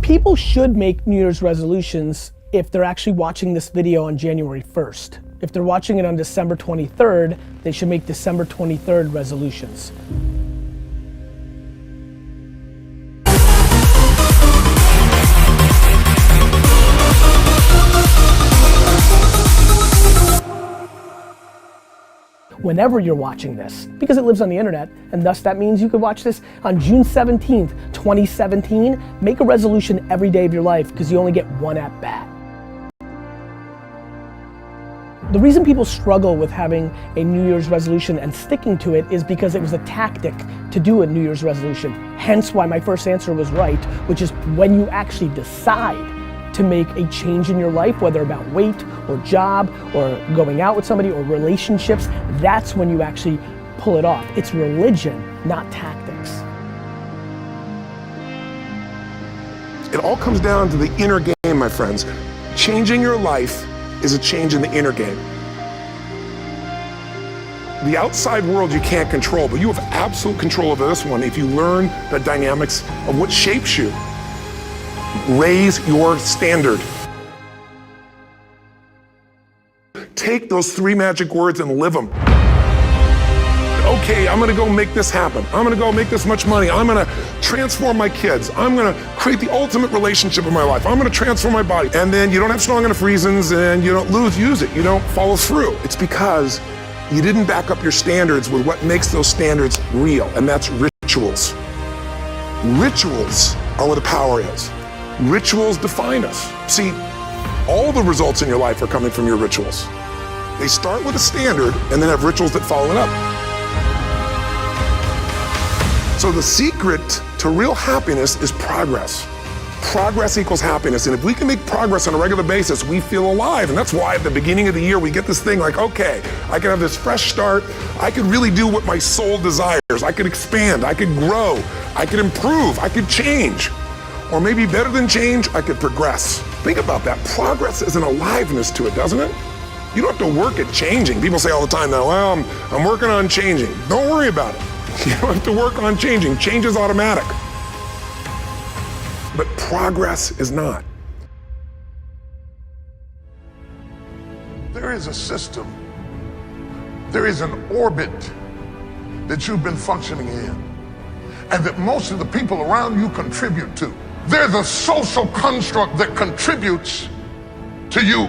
People should make New Year's resolutions if they're actually watching this video on January 1st. If they're watching it on December 23rd, they should make December 23rd resolutions. Whenever you're watching this, because it lives on the internet, and thus that means you could watch this on June 17th, 2017, make a resolution every day of your life because you only get one at bat. The reason people struggle with having a New Year's resolution and sticking to it is because it was a tactic to do a New Year's resolution. Hence why my first answer was right, which is when you actually decide to make a change in your life, whether about weight or job or going out with somebody or relationships, that's when you actually pull it off. It's religion, not tactics. It all comes down to the inner game, my friends. Changing your life is a change in the inner game. The outside world you can't control, but you have absolute control over this one if you learn the dynamics of what shapes you. Raise your standard. Take those 3 magic words and live them. Okay, I'm gonna go make this happen. I'm gonna go make this much money. I'm gonna transform my kids. I'm gonna create the ultimate relationship in my life. I'm gonna transform my body. And then you don't have strong enough reasons and you don't use it. You don't follow through. It's because you didn't back up your standards with what makes those standards real, and that's rituals. Rituals are where the power is. Rituals define us. See, all the results in your life are coming from your rituals. They start with a standard and then have rituals that follow it up. So the secret to real happiness is progress. Progress equals happiness, and if we can make progress on a regular basis, we feel alive, and that's why at the beginning of the year we get this thing like, okay, I can have this fresh start, I could really do what my soul desires, I could expand, I could grow, I could improve, I could change. Or maybe better than change, I could progress. Think about that. Progress is an aliveness to it, doesn't it? You don't have to work at changing. People say all the time now, well, I'm working on changing. Don't worry about it. You don't have to work on changing. Change is automatic. But progress is not. There is a system. There is an orbit that you've been functioning in, and that most of the people around you contribute to. There's a social construct that contributes to you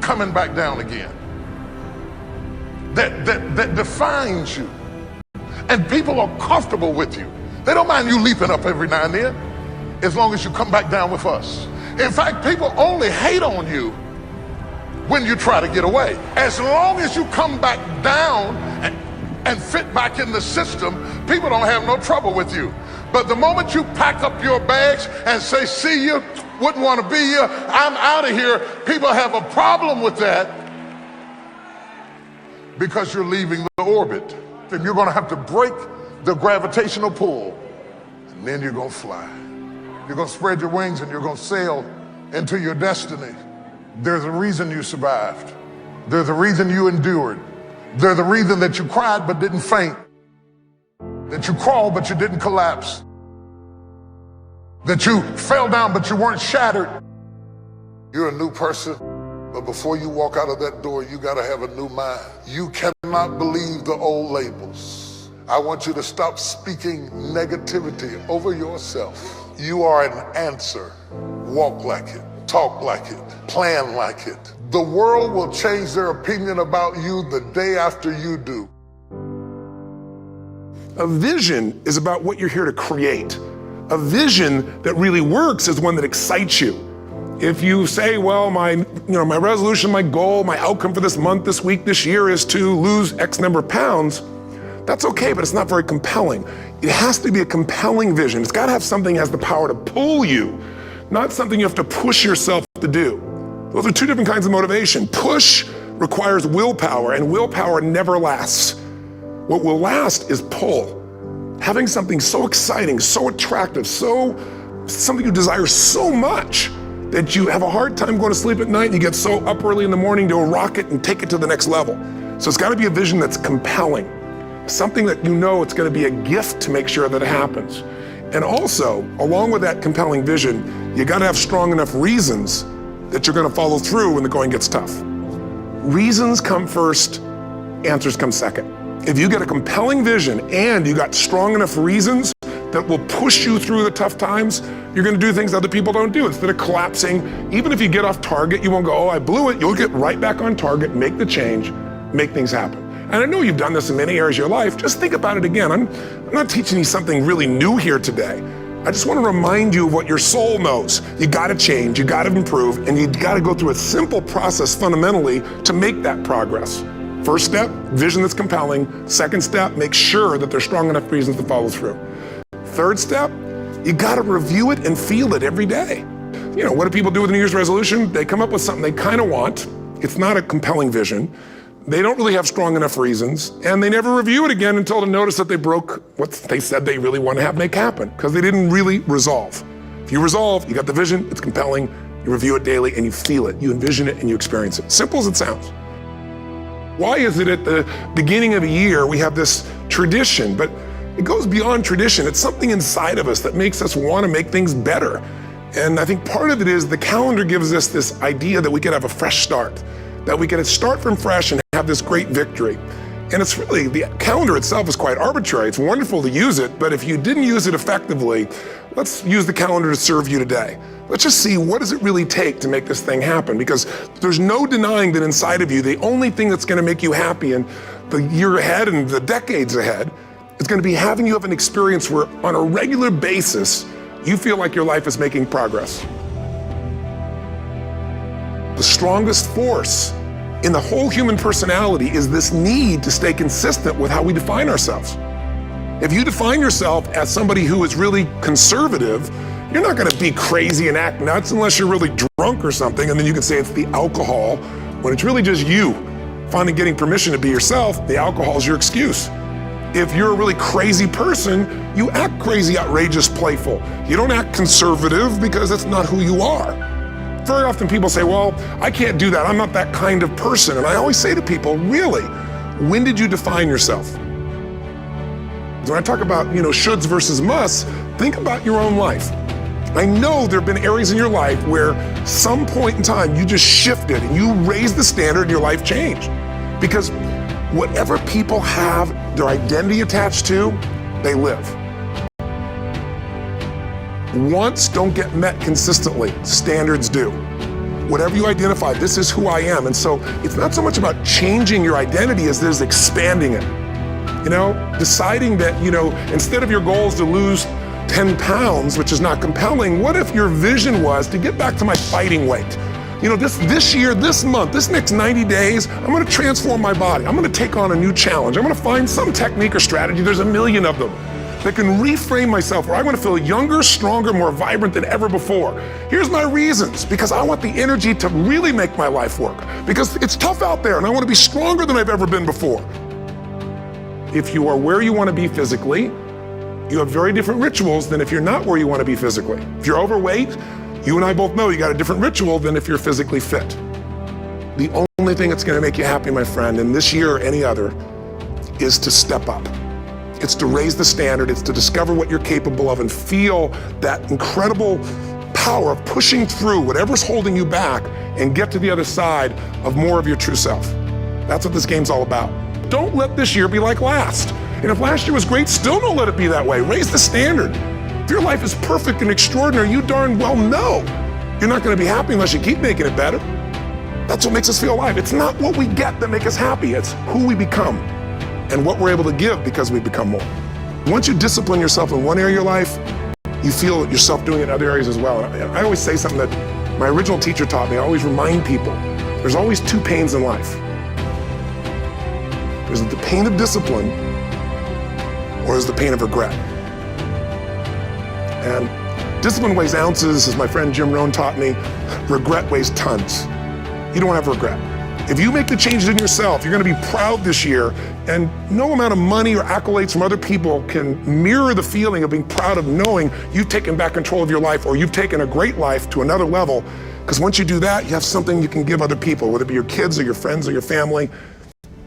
coming back down again. That defines you. And people are comfortable with you. They don't mind you leaping up every now and then, as long as you come back down with us. In fact, people only hate on you when you try to get away. As long as you come back down and fit back in the system, people don't have no trouble with you. But the moment you pack up your bags and say, see you, wouldn't want to be here, I'm out of here, people have a problem with that because you're leaving the orbit. And you're going to have to break the gravitational pull, and then you're going to fly. You're going to spread your wings and you're going to sail into your destiny. There's a reason you survived. There's a reason you endured. There's a reason that you cried but didn't faint. That you crawled but you didn't collapse. That you fell down but you weren't shattered. You're a new person, but before you walk out of that door, you gotta have a new mind. You cannot believe the old labels. I want you to stop speaking negativity over yourself. You are an answer. Walk like it, talk like it, plan like it. The world will change their opinion about you the day after you do. A vision is about what you're here to create. A vision that really works is one that excites you. If you say, well, my resolution, my goal, my outcome for this month, this week, this year is to lose X number of pounds, that's okay, but it's not very compelling. It has to be a compelling vision. It's gotta have something that has the power to pull you, not something you have to push yourself to do. Those are two different kinds of motivation. Push requires willpower, and willpower never lasts. What will last is pull. Having something so exciting, so attractive, something you desire so much that you have a hard time going to sleep at night and you get so up early in the morning to rock it and take it to the next level. So it's got to be a vision that's compelling. Something that you know it's going to be a gift to make sure that it happens. And also, along with that compelling vision, you gotta have strong enough reasons that you're gonna follow through when the going gets tough. Reasons come first, answers come second. If you get a compelling vision and you got strong enough reasons that will push you through the tough times, you're gonna do things other people don't do. Instead of collapsing, even if you get off target, you won't go, oh, I blew it. You'll get right back on target, make the change, make things happen. And I know you've done this in many areas of your life. Just think about it again. I'm not teaching you something really new here today. I just want to remind you of what your soul knows. You gotta change, you gotta improve, and you gotta go through a simple process fundamentally to make that progress. First step, vision that's compelling. Second step, make sure that there's strong enough reasons to follow through. Third step, you gotta review it and feel it every day. You know, what do people do with a New Year's resolution? They come up with something they kind of want. It's not a compelling vision. They don't really have strong enough reasons, and they never review it again until to notice that they broke what they said they really want to have make happen, because they didn't really resolve. If you resolve, you got the vision, it's compelling, you review it daily, and you feel it, you envision it, and you experience it. Simple as it sounds. Why is it at the beginning of a year we have this tradition, but it goes beyond tradition. It's something inside of us that makes us want to make things better. And I think part of it is the calendar gives us this idea that we could have a fresh start, that we can start from fresh and have this great victory. And it's really, the calendar itself is quite arbitrary. It's wonderful to use it, but if you didn't use it effectively, let's use the calendar to serve you today. Let's just see, what does it really take to make this thing happen? Because there's no denying that inside of you, the only thing that's gonna make you happy in the year ahead and the decades ahead is gonna be having you have an experience where on a regular basis, you feel like your life is making progress. The strongest force in the whole human personality is this need to stay consistent with how we define ourselves. If you define yourself as somebody who is really conservative, you're not gonna be crazy and act nuts unless you're really drunk or something, and then you can say it's the alcohol, when it's really just you finally getting permission to be yourself. The alcohol is your excuse. If you're a really crazy person, you act crazy, outrageous, playful. You don't act conservative because that's not who you are. Very often people say, well, I can't do that. I'm not that kind of person. And I always say to people, really, when did you define yourself? When I talk about, shoulds versus musts, think about your own life. I know there have been areas in your life where some point in time you just shifted and you raised the standard and your life changed. Because whatever people have their identity attached to, they live. Wants don't get met consistently, standards do. Whatever you identify, this is who I am. And so it's not so much about changing your identity as it is expanding it. Deciding that, instead of your goal is to lose 10 pounds, which is not compelling, what if your vision was to get back to my fighting weight? This year, this month, this next 90 days, I'm gonna transform my body. I'm gonna take on a new challenge. I'm gonna find some technique or strategy, there's a million of them, that can reframe myself where I want to feel younger, stronger, more vibrant than ever before. Here's my reasons, because I want the energy to really make my life work, because it's tough out there and I want to be stronger than I've ever been before. If you are where you want to be physically, you have very different rituals than if you're not where you want to be physically. If you're overweight, you and I both know you got a different ritual than if you're physically fit. The only thing that's going to make you happy, my friend, in this year or any other, is to step up. It's to raise the standard, it's to discover what you're capable of and feel that incredible power of pushing through whatever's holding you back and get to the other side of more of your true self. That's what this game's all about. Don't let this year be like last. And if last year was great, still don't let it be that way. Raise the standard. If your life is perfect and extraordinary, you darn well know you're not gonna be happy unless you keep making it better. That's what makes us feel alive. It's not what we get that makes us happy, it's who we become and what we're able to give because we become more. Once you discipline yourself in one area of your life, you feel yourself doing it in other areas as well. And I always say something that my original teacher taught me. I always remind people, there's always two pains in life. There's the pain of discipline, or there's the pain of regret. And discipline weighs ounces, as my friend Jim Rohn taught me. Regret weighs tons. You don't have regret. If you make the changes in yourself, you're gonna be proud this year, and no amount of money or accolades from other people can mirror the feeling of being proud of knowing you've taken back control of your life, or you've taken a great life to another level. Because once you do that, you have something you can give other people, whether it be your kids or your friends or your family.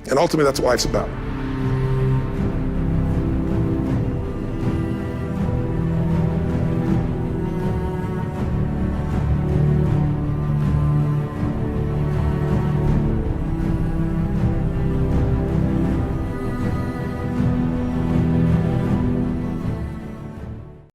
And ultimately, that's what life's about.